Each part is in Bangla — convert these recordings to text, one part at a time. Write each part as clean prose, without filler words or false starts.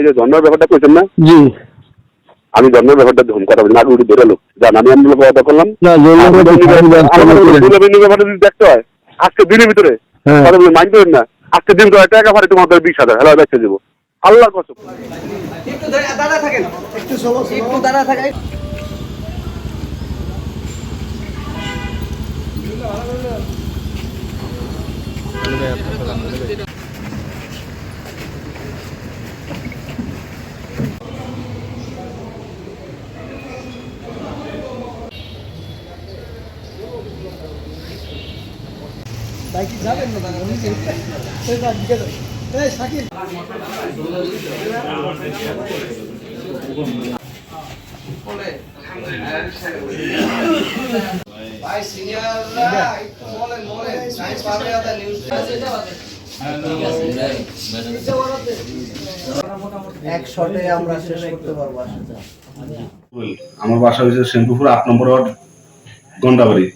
এই যে জন্মের ব্যাপারটা কইছেন না? জি। আমি জন্মের ব্যাপারটা ধুম কথা বলি না, উঠে ধরে লোক জান আমি আমি কথা করলাম না ব্যাপারটা যদি দেখতে হয় আজকে দিনের ভিতরে কথা বলে মাইন্ড করেন না, আজকে দিন করে টাকা ভাড়া তোমাদের 20,000 হেলা দেখতে দেবো আল্লাহর কসম। একটু দাঁড়া থাকেন, একটু দাঁড়া থাকেন। বাইকে যাবেন না দাদা, উনি শাকিল ভাই সিনিয়ররা বলেন সাইন্স পাবে আদা নিউজ এক শটে আমরা শেষ করতে পারবো। আমার বাসা হয়েছে শ্যামপুর 8 নম্বর ওয়ার্ড গন্ডাবাড়ি।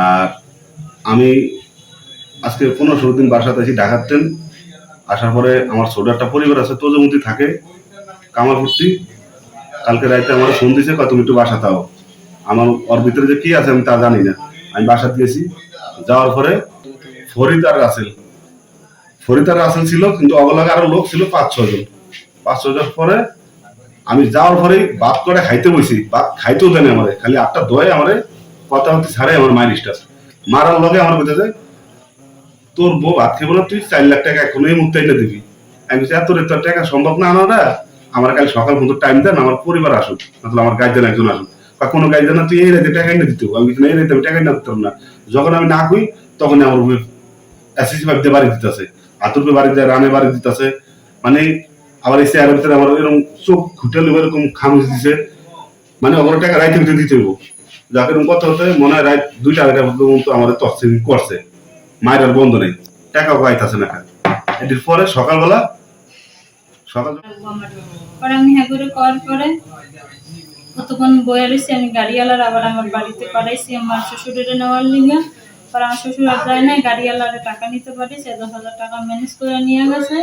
আর আমি আজকে 15-16 দিন বাসাতে আছি ঢাকাতেন। আসার পরে আমার ছোট একটা পরিবার আছে, তোজমতি থাকে কামারপুরটি। কালকে রাইতে আমার ফোন দিয়েছে তুমি একটু বাসা তাও। আমার ওর ভিতরে যে কি আছে আমি তা জানি না। আমি বাসা দিয়েছি, যাওয়ার পরে ফরিদ আর রাসেল ছিল, কিন্তু অবলাগে আরো লোক ছিল 5-6 জন। 5-6 জন পরে আমি যাওয়ার পরেই ভাত করে খাইতে বসি, ভাত খাইতেও দেন আমারে, খালি 8টা দোয়ে আমারে কথা হতে ছাড়ে আমার মায়ের স্টাফ মারার লগে আমার বলতে যায় তোর বউ ভাত খেবো না, তুই 4 লাখ টাকা এখন এই মুহূর্তে এনে দিবি। আমি বলছি এত টাকা সম্ভব না আনাটা, আমার কাল সকাল পর্যন্ত টাইম দেন, আমার পরিবার আসুক, তাহলে আমার গাইজেন একজন আসুক বা কোনো গাইজেন না তুই এই রাতে টাকা এনে দিতে। আমি এই রাতে আমি টাকা এনে দিতাম না। যখন আমি না কই তখন আমার এসএসসি ভাবতে বাড়ি দিতেছে, আতুরকে বাড়ি দেয়, রানে বাড়ি দিতেছে, মানে আবার এই চেয়ারের ভিতরে আমার এরকম চোখ ঘুটালে এরকম খামুচ দিছে, মানে ওগুলো টাকা রাইতে ভিতরে দিতে হইব। যাকে এরকম কথা হতে মনে হয় রাত 2টা-2:30 পর্যন্ত আমাদের তফসিল করছে, মায়ের আর বন্ধ নেই, টাকাও পাইতেছে না। এটির পরে সকালবেলা আমি হ্যাঁ করে করার পরে কতক্ষণ বয়ে রয়েছি, আমি গাড়িওয়ালার আবার আমার বাড়িতে পাঠাইছি আমার শ্বশুরের নেওয়ার লিগে। পরে আমার শ্বশুর আর যায় নাই, গাড়িওয়ালারে টাকা নিতে পারিস, 10,000 টাকা ম্যানেজ করে নিয়ে গেছে।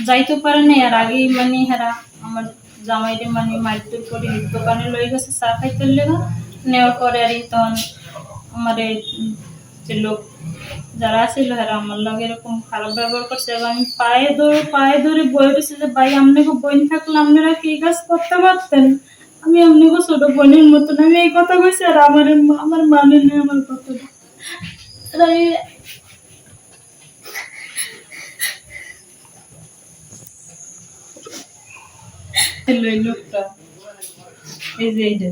যাইতে পারে নাই, আর আগেই মানে হেরা আমার জামাইরে মানে মাইতুর করে দোকানে লয়ে গেছে চা খাইতে লেগে। নেওয়ার পরে আর তখন আমার যে লোক যারা ছিল হেরা আমার লগে এরকম খারাপ ব্যবহার করছে, এবং আমি পায়ে ধরে বয়ে রয়েছে যে ভাই আপনাকে বোন থাকলে আপনারা কি কাজ করতে পারতেন, আমি আপনাকে ছোট বোনের মতন, আমি এই কথা কইছি। আর আমার মানে নেই আমার কথাটা। লোকটা এই যে এইটা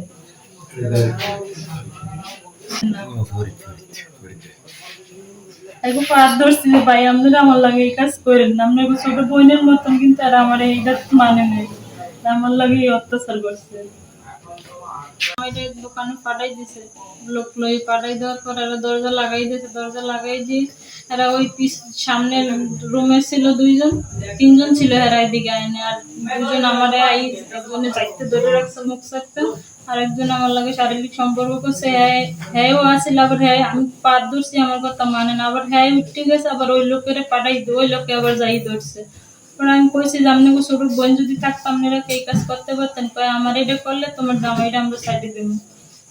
পাত ধরছি যে ভাই আপনারা আমার লাগে এই কাজ করেন না, আপনার ছোট বোনের মতন, কিন্তু আর আমার এইটা মানে নেই, আমার লাগে অত্যাচার করছে। দোকানে পাঠাই দিছে, লোক লই পাঠাই দেওয়ার পর এরা দরজা লাগাই দিয়েছে। দরজা লাগাই দিয়ে এরা ওই সামনে রুমে ছিল 2-3 জন ছিল, এরা এদিকে আইনে। আর 2জন আমার একজনে চাইতে ধরে রাখছে মুখ চাইতে, আর একজন আমার লাগে শারীরিক সম্পর্ক করছে। হ্যাঁও আসছিল, আবার হ্যাঁ আমি পাত ধরছি, আমার কথা মানে না, আবার হ্যাঁ উঠে গেছে, আবার ওই লোকের পাঠাই ওই লোকে আবার যাই ধরছে। পরে আমি কইছি যে আপনাকে ছোট বোন যদি থাকতো আপনারা এই কাজ করতে পারতেন, কয় আমার এটা করলে তোমার জামাইটা আমরা সাইডে দেবো।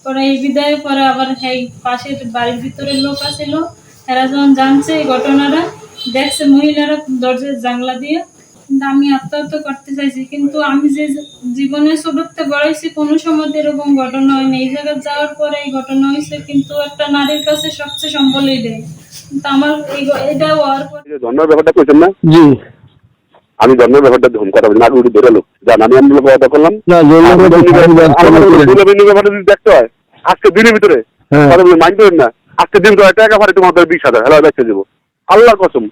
পরে এই বিদায় পরে আবার হ্যাঁ পাশের বাড়ির ভিতরে লোক আসছিল, এরা যখন জানছে এই ঘটনাটা, দেখছে মহিলারা দরজার জানলা দিয়ে। কিন্তু আমি আত্মহত্যা করতে চাইছি, কিন্তু আমি যে জীবনে ছোটতে বড়াইছি কোনো সময় এরকম ঘটনা হয়নি। এই জায়গায় যাওয়ার পরে এই ঘটনা হয়েছে, কিন্তু একটা নারীর কাছে সবচেয়ে সম্বলই দেয়, কিন্তু আমার এটা হওয়ার পরে জন্মের ব্যাপারটা কইছেন না? জি। আমি জন্মের ব্যাপারটা ধুম কথা বলি না, উঠে ধরে লোক জান আমি আমি কথা করলাম না ব্যাপারটা যদি দেখতে হয় আজকে দিনের ভিতরে কথা বলে মাইন্ড করেন না, আজকে দিন করে টাকা ভাড়া তোমাদের 20,000 হেলা দেখতে দেবো আল্লাহর কসম।